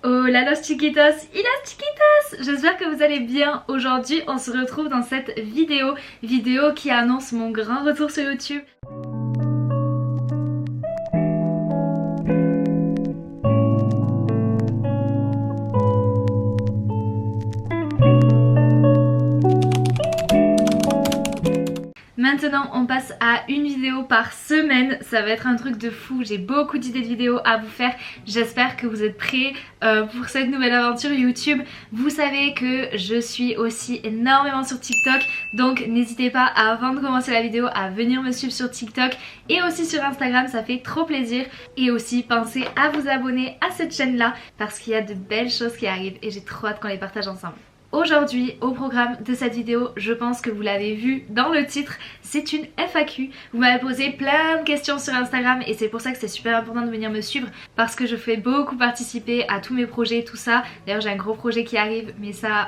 Hola los chiquitos y las chiquitas. J'espère que vous allez bien. Aujourd'hui on se retrouve dans cette vidéo qui annonce mon grand retour sur YouTube. Maintenant on passe à une vidéo par semaine, ça va être un truc de fou, j'ai beaucoup d'idées de vidéos à vous faire, j'espère que vous êtes prêts pour cette nouvelle aventure YouTube. Vous savez que je suis aussi énormément sur TikTok, donc n'hésitez pas avant de commencer la vidéo à venir me suivre sur TikTok et aussi sur Instagram, ça fait trop plaisir. Et aussi pensez à vous abonner à cette chaîne là parce qu'il y a de belles choses qui arrivent et j'ai trop hâte qu'on les partage ensemble. Aujourd'hui, au programme de cette vidéo, je pense que vous l'avez vu dans le titre, c'est une FAQ. Vous m'avez posé plein de questions sur Instagram et c'est pour ça que c'est super important de venir me suivre parce que je fais beaucoup participer à tous mes projets, tout ça. D'ailleurs j'ai un gros projet qui arrive mais ça...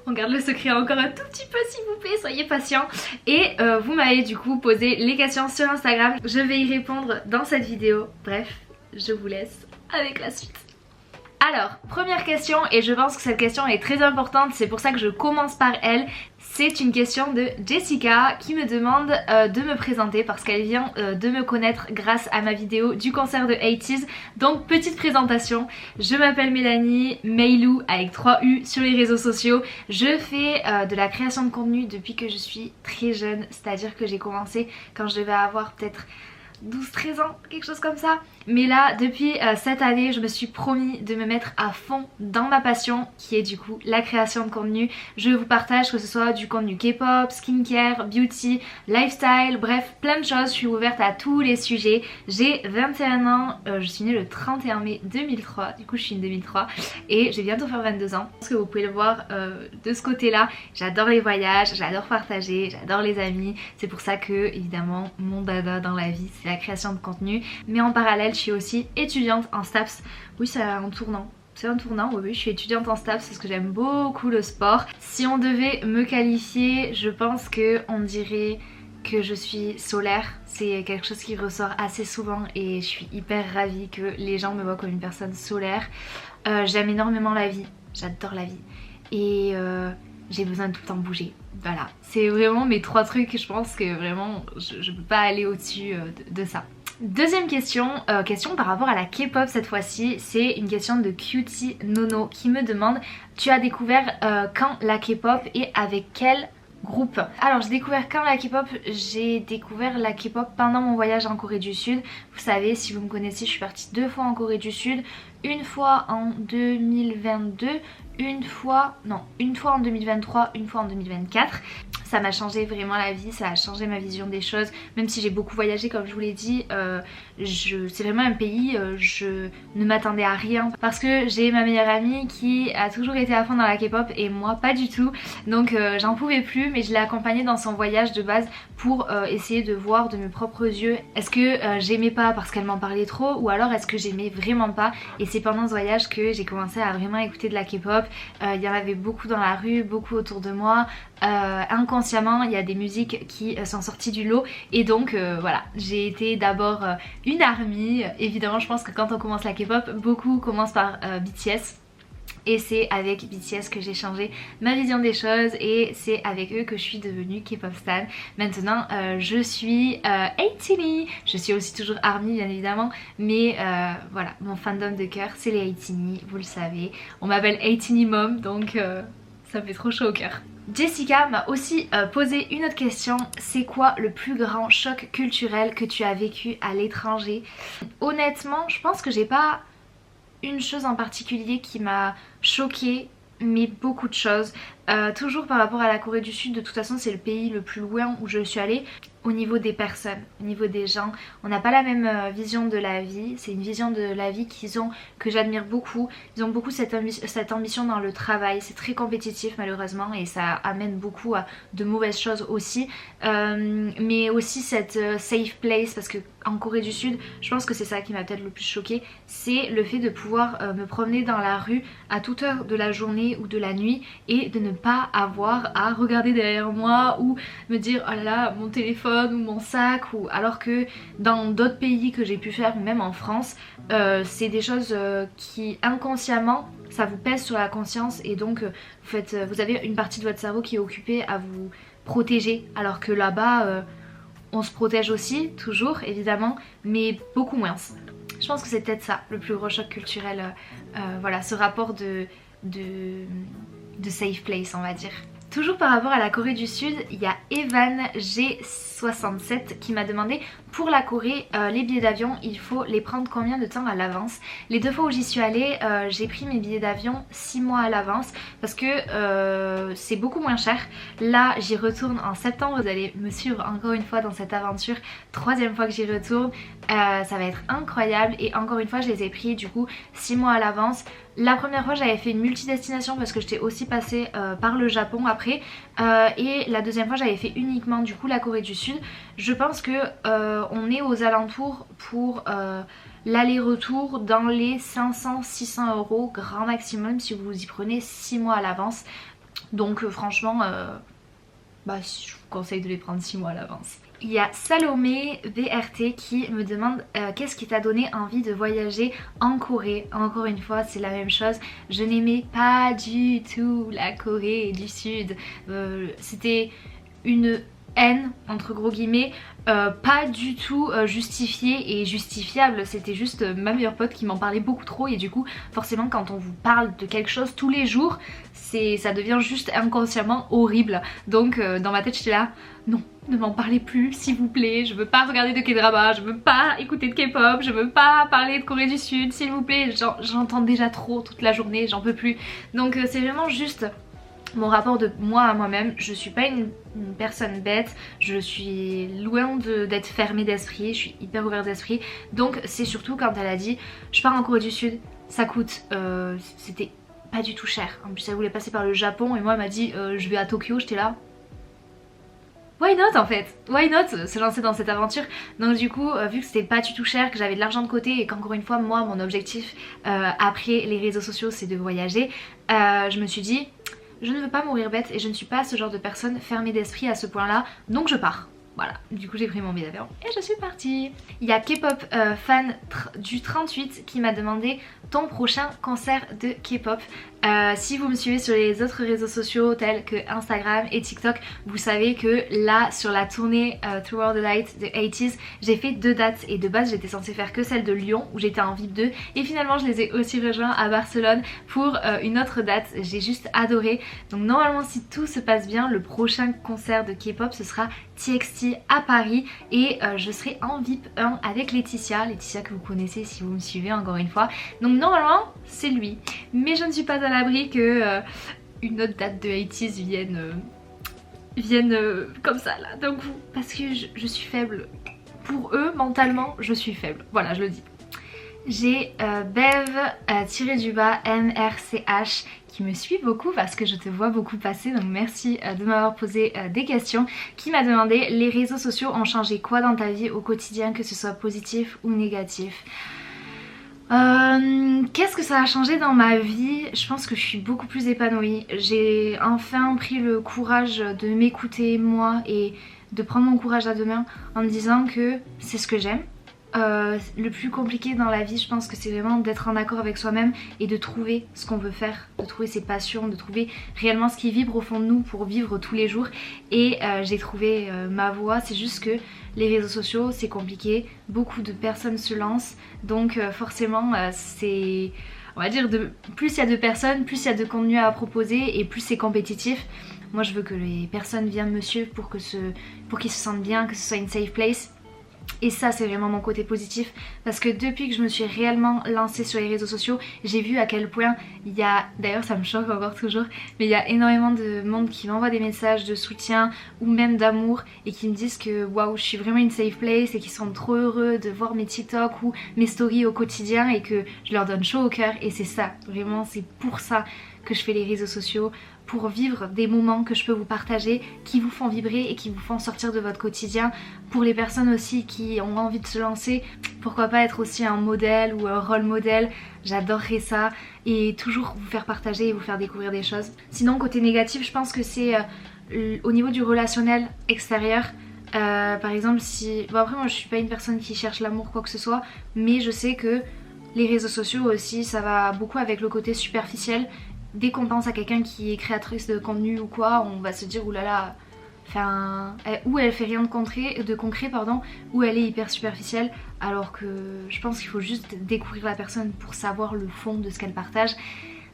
on garde le secret encore un tout petit peu s'il vous plaît, soyez patients. Et vous m'avez du coup posé les questions sur Instagram, je vais y répondre dans cette vidéo. Bref, je vous laisse avec la suite. Alors, première question, et je pense que cette question est très importante, c'est pour ça que je commence par elle. C'est une question de Jessica qui me demande de me présenter parce qu'elle vient de me connaître grâce à ma vidéo du concert de 80s. Donc petite présentation, je m'appelle Mélanie, Meilou avec 3 U sur les réseaux sociaux. Je fais de la création de contenu depuis que je suis très jeune, c'est-à-dire que j'ai commencé quand je devais avoir peut-être 12-13 ans, quelque chose comme ça. Mais là, depuis cette année, je me suis promis de me mettre à fond dans ma passion qui est du coup la création de contenu. Je vous partage que ce soit du contenu K-pop, skincare, beauty, lifestyle, bref, plein de choses. Je suis ouverte à tous les sujets. J'ai 21 ans, je suis née le 31 mai 2003, du coup je suis une 2003 et je vais bientôt faire 22 ans. Je pense que vous pouvez le voir de ce côté-là. J'adore les voyages, j'adore partager, j'adore les amis. C'est pour ça que, évidemment, mon dada dans la vie, c'est la création de contenu. Mais en parallèle, je suis aussi étudiante en STAPS. Oui, c'est un tournant. C'est un tournant, oui, je suis étudiante en STAPS parce que j'aime beaucoup le sport. Si on devait me qualifier, je pense qu'on dirait que je suis solaire. C'est quelque chose qui ressort assez souvent et je suis hyper ravie que les gens me voient comme une personne solaire. J'aime énormément la vie, j'adore la vie. Et j'ai besoin de tout le temps bouger. Voilà, c'est vraiment mes 3 trucs, je pense que vraiment je peux pas aller au-dessus de ça. Deuxième question, question par rapport à la K-pop cette fois-ci, c'est une question de Cutie Nono qui me demande: tu as découvert quand la K-pop et avec quel groupe? Alors j'ai découvert quand la K-pop? J'ai découvert la K-pop pendant mon voyage en Corée du Sud. Vous savez, si vous me connaissez, je suis partie 2 fois en Corée du Sud, une fois en 2022, une fois en 2023, une fois en 2024. Ça m'a changé vraiment la vie, ça a changé ma vision des choses. Même si j'ai beaucoup voyagé comme je vous l'ai dit, c'est vraiment un pays, je ne m'attendais à rien. Parce que j'ai ma meilleure amie qui a toujours été à fond dans la K-pop et moi pas du tout. Donc j'en pouvais plus, mais je l'ai accompagnée dans son voyage de base pour essayer de voir de mes propres yeux est-ce que j'aimais pas parce qu'elle m'en parlait trop ou alors est-ce que j'aimais vraiment pas. Et c'est pendant ce voyage que j'ai commencé à vraiment écouter de la K-pop. Il y en avait beaucoup dans la rue, beaucoup autour de moi. Inconsciemment il y a des musiques qui sont sorties du lot et donc voilà, j'ai été d'abord une ARMY. Évidemment je pense que quand on commence la K-pop, beaucoup commencent par BTS. Et c'est avec BTS que j'ai changé ma vision des choses et c'est avec eux que je suis devenue K-pop stan. Maintenant je suis ATEEZ. Je suis aussi toujours ARMY bien évidemment, mais voilà, mon fandom de cœur c'est les ATEEZ, vous le savez. On m'appelle ATEEZ Mom donc ça me fait trop chaud au cœur. Jessica m'a aussi posé une autre question, c'est quoi le plus grand choc culturel que tu as vécu à l'étranger? Honnêtement, je pense que j'ai pas une chose en particulier qui m'a choquée, mais beaucoup de choses. Toujours par rapport à la Corée du Sud, de toute façon c'est le pays le plus loin où je suis allée. Au niveau des personnes, au niveau des gens, on n'a pas la même vision de la vie. C'est une vision de la vie qu'ils ont, que j'admire beaucoup. Ils ont beaucoup cette ambition dans le travail. C'est très compétitif malheureusement et ça amène beaucoup à de mauvaises choses aussi. Mais aussi cette safe place, parce que en Corée du Sud, je pense que c'est ça qui m'a peut-être le plus choquée. C'est le fait de pouvoir me promener dans la rue à toute heure de la journée ou de la nuit et de ne pas avoir à regarder derrière moi ou me dire oh là là mon téléphone ou mon sac, ou alors que dans d'autres pays que j'ai pu faire, même en France, c'est des choses qui inconsciemment ça vous pèse sur la conscience, et donc vous avez une partie de votre cerveau qui est occupée à vous protéger, alors que là-bas on se protège aussi, toujours évidemment, mais beaucoup moins. Je pense que c'est peut-être ça le plus gros choc culturel, voilà, ce rapport de safe place, on va dire. Toujours par rapport à la Corée du Sud, il y a Evan G67 qui m'a demandé pour la Corée, les billets d'avion, il faut les prendre combien de temps à l'avance? Les 2 fois où j'y suis allée, j'ai pris mes billets d'avion 6 mois à l'avance parce que c'est beaucoup moins cher. Là, j'y retourne en septembre, vous allez me suivre encore une fois dans cette aventure, 3e fois que j'y retourne, ça va être incroyable, et encore une fois je les ai pris du coup 6 mois à l'avance. La première fois j'avais fait une multidestination parce que j'étais aussi passée par le Japon après, et la 2e fois j'avais fait uniquement du coup la Corée du Sud. Je pense que on est aux alentours pour l'aller-retour dans les 500-600 € grand maximum si vous y prenez 6 mois à l'avance. Donc franchement je vous conseille de les prendre 6 mois à l'avance. Il y a Salomé VRT qui me demande qu'est-ce qui t'a donné envie de voyager en Corée. Encore une fois c'est la même chose, je n'aimais pas du tout la Corée du Sud, c'était une haine entre gros guillemets, pas du tout justifiée et justifiable, c'était juste ma meilleure pote qui m'en parlait beaucoup trop, et du coup forcément quand on vous parle de quelque chose tous les jours, ça devient juste inconsciemment horrible. Donc dans ma tête j'étais là, non, ne m'en parlez plus s'il vous plaît, je veux pas regarder de K-drama, je veux pas écouter de K-pop, je veux pas parler de Corée du Sud s'il vous plaît, j'entends déjà trop toute la journée, j'en peux plus. Donc c'est vraiment juste mon rapport de moi à moi-même. Je suis pas une personne bête, je suis loin d'être fermée d'esprit, je suis hyper ouverte d'esprit. Donc c'est surtout quand elle a dit je pars en Corée du Sud, ça coûte, c'était pas du tout cher. En plus elle voulait passer par le Japon et moi elle m'a dit je vais à Tokyo, j'étais là why not en fait, why not se lancer dans cette aventure. Donc du coup vu que c'était pas du tout cher, que j'avais de l'argent de côté et qu'encore une fois moi mon objectif après les réseaux sociaux c'est de voyager, je me suis dit je ne veux pas mourir bête et je ne suis pas ce genre de personne fermée d'esprit à ce point là, donc je pars. Voilà, du coup j'ai pris mon billet d'avion et je suis partie. Il y a K-pop fan du 38 qui m'a demandé ton prochain concert de K-pop. Si vous me suivez sur les autres réseaux sociaux tels que Instagram et TikTok, vous savez que là sur la tournée Throughout the Light de 80s, j'ai fait 2 dates, et de base j'étais censée faire que celle de Lyon où j'étais en VIP 2, et finalement je les ai aussi rejoints à Barcelone pour une autre date. J'ai juste adoré. Donc normalement si tout se passe bien, le prochain concert de K-pop ce sera TXT à Paris, et je serai en VIP 1 avec Laetitia que vous connaissez si vous me suivez encore une fois. Donc normalement c'est lui, mais je ne suis pas à l'abri que une autre date de 80s vienne comme ça là d'un coup, parce que je suis faible pour eux, mentalement je suis faible, voilà je le dis. J'ai Bev MRCH qui me suit beaucoup parce que je te vois beaucoup passer, donc merci de m'avoir posé des questions, qui m'a demandé les réseaux sociaux ont changé quoi dans ta vie au quotidien, que ce soit positif ou négatif. Qu'est-ce que ça a changé dans ma vie? Je pense que je suis beaucoup plus épanouie. J'ai enfin pris le courage de m'écouter moi et de prendre mon courage à deux mains en me disant que c'est ce que j'aime. Le plus compliqué dans la vie, je pense que c'est vraiment d'être en accord avec soi-même et de trouver ce qu'on veut faire, de trouver ses passions, de trouver réellement ce qui vibre au fond de nous pour vivre tous les jours. Et j'ai trouvé ma voie. C'est juste que les réseaux sociaux c'est compliqué, beaucoup de personnes se lancent, donc forcément c'est, on va dire, plus il y a de personnes, plus il y a de contenu à proposer et plus c'est compétitif. Moi je veux que les personnes viennent me suivre pour qu'ils se sentent bien, que ce soit une safe place. Et ça c'est vraiment mon côté positif, parce que depuis que je me suis réellement lancée sur les réseaux sociaux, j'ai vu à quel point il y a, d'ailleurs ça me choque encore toujours, mais il y a énormément de monde qui m'envoie des messages de soutien ou même d'amour et qui me disent que waouh je suis vraiment une safe place, et qui sont trop heureux de voir mes TikTok ou mes stories au quotidien et que je leur donne chaud au cœur. Et c'est ça, vraiment c'est pour ça que je fais les réseaux sociaux, pour vivre des moments que je peux vous partager qui vous font vibrer et qui vous font sortir de votre quotidien. Pour les personnes aussi qui ont envie de se lancer, pourquoi pas être aussi un modèle ou un rôle modèle, j'adorerais ça, et toujours vous faire partager et vous faire découvrir des choses. Sinon côté négatif, je pense que c'est au niveau du relationnel extérieur. Par exemple si... Bon après moi je suis pas une personne qui cherche l'amour quoi que ce soit, mais je sais que les réseaux sociaux aussi ça va beaucoup avec le côté superficiel. Dès qu'on pense à quelqu'un qui est créatrice de contenu ou quoi, on va se dire oulala, enfin, ou elle fait rien de concret, pardon, ou elle est hyper superficielle, alors que je pense qu'il faut juste découvrir la personne pour savoir le fond de ce qu'elle partage.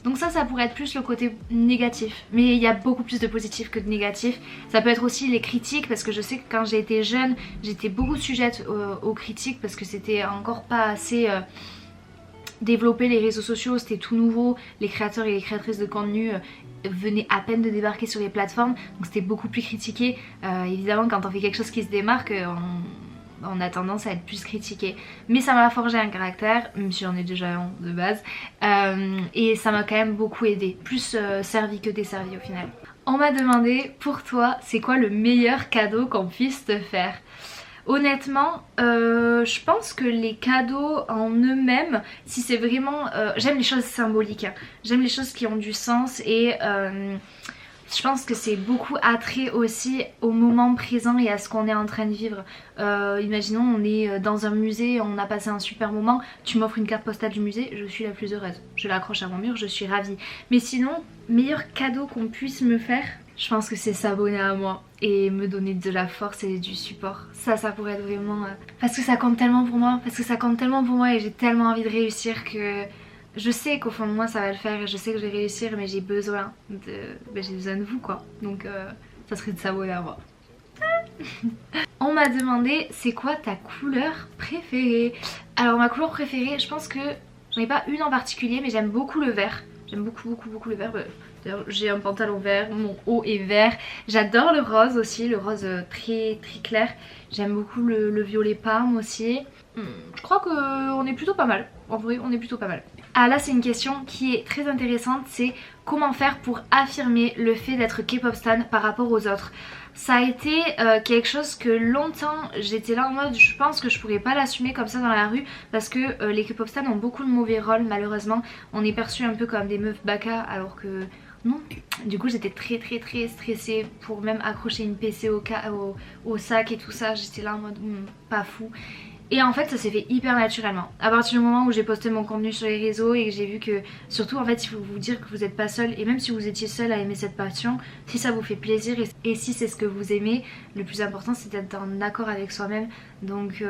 Donc ça pourrait être plus le côté négatif, mais il y a beaucoup plus de positif que de négatif. Ça peut être aussi les critiques, parce que je sais que quand j'ai été jeune, j'étais beaucoup sujette aux critiques, parce que c'était encore pas assez... développer les réseaux sociaux, c'était tout nouveau, les créateurs et les créatrices de contenu venaient à peine de débarquer sur les plateformes, donc c'était beaucoup plus critiqué. Évidemment quand on fait quelque chose qui se démarque, on a tendance à être plus critiqué, mais ça m'a forgé un caractère, même si j'en ai déjà un de base, et ça m'a quand même beaucoup aidé, plus servi que desservi au final. On m'a demandé, pour toi, c'est quoi le meilleur cadeau qu'on puisse te faire ? Honnêtement, je pense que les cadeaux en eux-mêmes, si c'est vraiment... j'aime les choses symboliques, hein. J'aime les choses qui ont du sens et je pense que c'est beaucoup attrait aussi au moment présent et à ce qu'on est en train de vivre. Imaginons on est dans un musée, on a passé un super moment, tu m'offres une carte postale du musée, je suis la plus heureuse. Je l'accroche à mon mur, je suis ravie. Mais sinon, meilleur cadeau qu'on puisse me faire, je pense que c'est s'abonner à moi et me donner de la force et du support. Ça pourrait être vraiment... Parce que ça compte tellement pour moi, et j'ai tellement envie de réussir que... Je sais qu'au fond de moi ça va le faire et je sais que je vais réussir, mais j'ai besoin de vous quoi. Donc ça serait de s'abonner à moi. On m'a demandé c'est quoi ta couleur préférée. Alors ma couleur préférée, je pense que j'en ai pas une en particulier, mais j'aime beaucoup le vert. J'aime beaucoup le vert. D'ailleurs j'ai un pantalon vert, mon haut est vert. J'adore le rose aussi, le rose très clair. J'aime beaucoup le violet palme aussi. Je crois qu'on est plutôt pas mal. En vrai on est plutôt pas mal. Ah là c'est une question qui est très intéressante, c'est comment faire pour affirmer le fait d'être K-pop stan par rapport aux autres. Ça a été quelque chose que longtemps j'étais là en mode je pense que je pourrais pas l'assumer comme ça dans la rue, parce que les K-pop stans ont beaucoup de mauvais rôles malheureusement. On est perçu un peu comme des meufs baka alors que non. Du coup j'étais très stressée pour même accrocher une PC au sac et tout ça. J'étais là en mode pas fou. Et en fait ça s'est fait hyper naturellement. À partir du moment où j'ai posté mon contenu sur les réseaux et que j'ai vu que surtout en fait il faut vous dire que vous n'êtes pas seul, et même si vous étiez seul à aimer cette passion, si ça vous fait plaisir et si c'est ce que vous aimez, le plus important c'est d'être en accord avec soi-même. Donc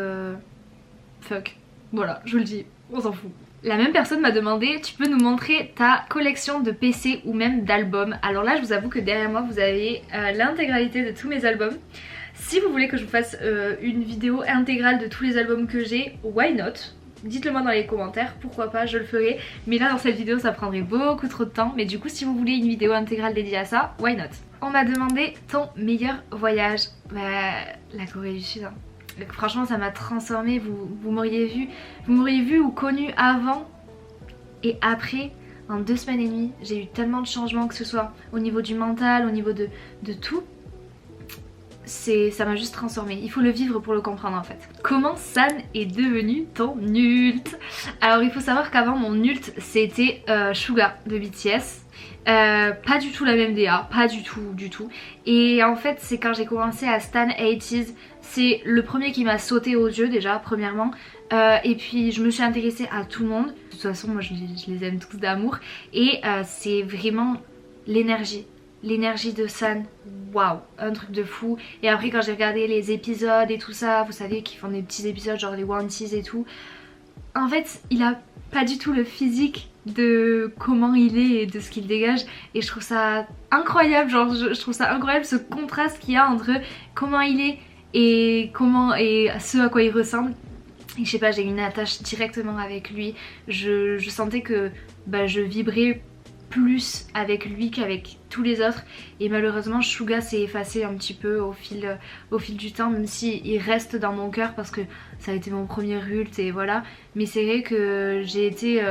fuck, voilà je vous le dis, on s'en fout. La même personne m'a demandé tu peux nous montrer ta collection de PC ou même d'albums. Alors là je vous avoue que derrière moi vous avez l'intégralité de tous mes albums. Si vous voulez que je vous fasse une vidéo intégrale de tous les albums que j'ai, why not? Dites-le moi dans les commentaires, pourquoi pas, je le ferai. Mais là dans cette vidéo ça prendrait beaucoup trop de temps. Mais du coup si vous voulez une vidéo intégrale dédiée à ça, why not? On m'a demandé ton meilleur voyage. La Corée du Sud hein. Franchement ça m'a transformée, vous m'auriez vu ou connu avant et après. En 2 semaines et demie j'ai eu tellement de changements, que ce soit au niveau du mental, au niveau de tout. Ça m'a juste transformée, il faut le vivre pour le comprendre en fait. Comment San est devenu ton ult? Alors il faut savoir qu'avant mon ult c'était Suga de BTS. Pas du tout la même DA, pas du tout. Et en fait c'est quand j'ai commencé à stan 80s, c'est le premier qui m'a sauté aux yeux déjà premièrement. Et puis je me suis intéressée à tout le monde. De toute façon moi je les aime tous d'amour. Et c'est vraiment l'énergie de San, waouh, un truc de fou. Et après quand j'ai regardé les épisodes et tout ça, vous savez qu'ils font des petits épisodes genre les One Piece et tout, en fait il a pas du tout le physique de comment il est et de ce qu'il dégage, et je trouve ça incroyable, genre je trouve ça incroyable ce contraste qu'il y a entre comment il est et ce à quoi il ressemble. Et je sais pas, j'ai une attache directement avec lui, je sentais que je vibrais plus avec lui qu'avec tous les autres, et malheureusement Suga s'est effacé un petit peu au fil du temps, même si il reste dans mon cœur parce que ça a été mon premier ult et voilà. Mais c'est vrai que j'ai été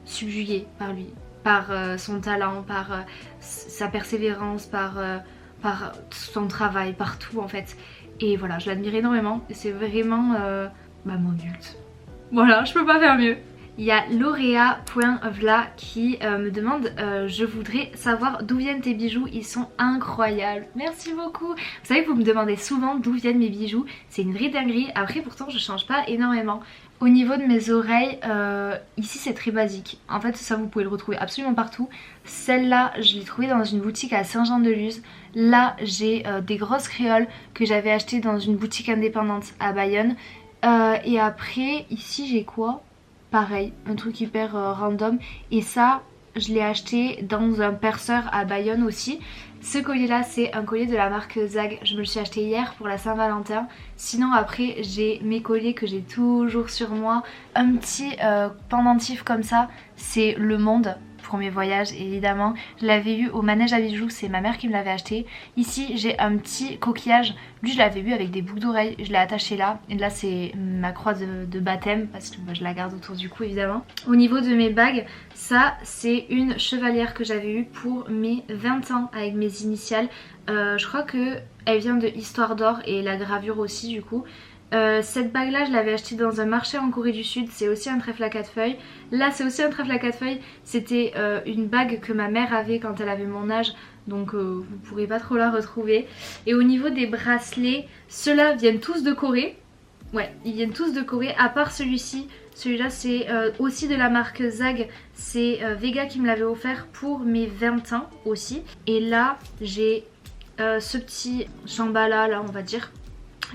subjuguée par lui, par son talent, par sa persévérance, par son travail, par tout en fait. Et voilà, je l'admire énormément. C'est vraiment mon culte. Voilà, je peux pas faire mieux. Il y a Lauréa.vla qui me demande je voudrais savoir d'où viennent tes bijoux, ils sont incroyables. Merci beaucoup. Vous savez que vous me demandez souvent d'où viennent mes bijoux, c'est une vraie dinguerie. Après pourtant je change pas énormément. Au niveau de mes oreilles, ici c'est très basique. En fait ça vous pouvez le retrouver absolument partout. Celle-là je l'ai trouvée dans une boutique à Saint-Jean-de-Luz. Là j'ai des grosses créoles que j'avais achetées dans une boutique indépendante à Bayonne. Et après ici j'ai quoi? Pareil, un truc hyper random. Et ça, je l'ai acheté dans un perceur à Bayonne aussi. Ce collier là, c'est un collier de la marque Zag. Je me le suis acheté hier pour la Saint-Valentin. Sinon après, j'ai mes colliers que j'ai toujours sur moi. Un petit pendentif comme ça, c'est Le Monde. Pour mes voyages évidemment, je l'avais eu au manège à bijoux, c'est ma mère qui me l'avait acheté. Ici j'ai un petit coquillage, lui je l'avais eu avec des boucles d'oreilles, je l'ai attaché là. Et là c'est ma croix de baptême parce que je la garde autour du cou évidemment. Au niveau de mes bagues, ça c'est une chevalière que j'avais eue pour mes 20 ans avec mes initiales. Je crois que elle vient de Histoire d'Or et la gravure aussi du coup. Cette bague là je l'avais achetée dans un marché en Corée du Sud, c'est aussi un trèfle à 4 feuilles. Là c'est aussi un trèfle à 4 feuilles, c'était une bague que ma mère avait quand elle avait mon âge. Donc vous pourrez pas trop la retrouver. Et au niveau des bracelets, ceux-là viennent tous de Corée. Ouais, ils viennent tous de Corée à part celui-ci. Celui-là c'est aussi de la marque Zag. C'est Vega qui me l'avait offert pour mes 20 ans aussi. Et là j'ai ce petit chambala là on va dire,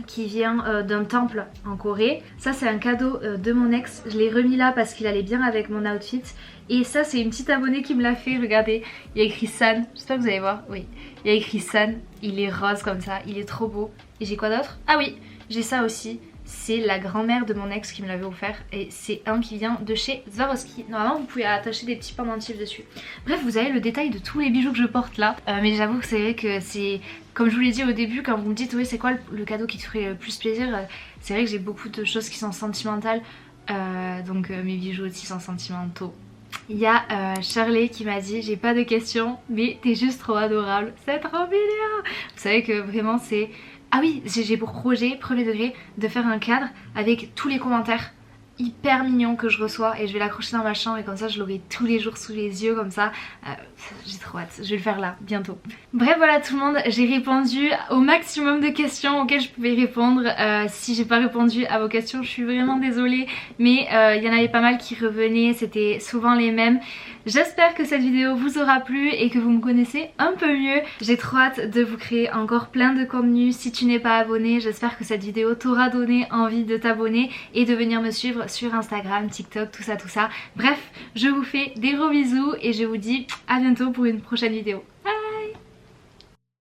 qui vient d'un temple en Corée. Ça c'est un cadeau de mon ex, je l'ai remis là parce qu'il allait bien avec mon outfit. Et ça c'est une petite abonnée qui me l'a fait, regardez, il y a écrit San, j'espère que vous allez voir, oui. Il y a écrit San, il est rose comme ça, il est trop beau. Et j'ai quoi d'autre? Ah oui, j'ai ça aussi. C'est la grand-mère de mon ex qui me l'avait offert et c'est un qui vient de chez Swarovski. Normalement vous pouvez attacher des petits pendentifs dessus. Bref, vous avez le détail de tous les bijoux que je porte là. Mais j'avoue que c'est vrai que c'est... Comme je vous l'ai dit au début, quand vous me dites oui c'est quoi le cadeau qui te ferait le plus plaisir, c'est vrai que j'ai beaucoup de choses qui sont sentimentales. Donc mes bijoux aussi sont sentimentaux. Il y a Shirley qui m'a dit j'ai pas de questions mais t'es juste trop adorable. C'est trop mignon. Vous savez que vraiment c'est... Ah oui, j'ai pour projet, premier degré, de faire un cadre avec tous les commentaires hyper mignons que je reçois et je vais l'accrocher dans ma chambre et comme ça je l'aurai tous les jours sous les yeux comme ça. J'ai trop hâte, je vais le faire là, bientôt. Bref voilà tout le monde, j'ai répondu au maximum de questions auxquelles je pouvais répondre. Si j'ai pas répondu à vos questions, je suis vraiment désolée, mais il y en avait pas mal qui revenaient, c'était souvent les mêmes. J'espère que cette vidéo vous aura plu et que vous me connaissez un peu mieux. J'ai trop hâte de vous créer encore plein de contenu. Si tu n'es pas abonné, j'espère que cette vidéo t'aura donné envie de t'abonner et de venir me suivre sur Instagram, TikTok, tout ça. Bref, je vous fais des gros bisous et je vous dis à bientôt pour une prochaine vidéo.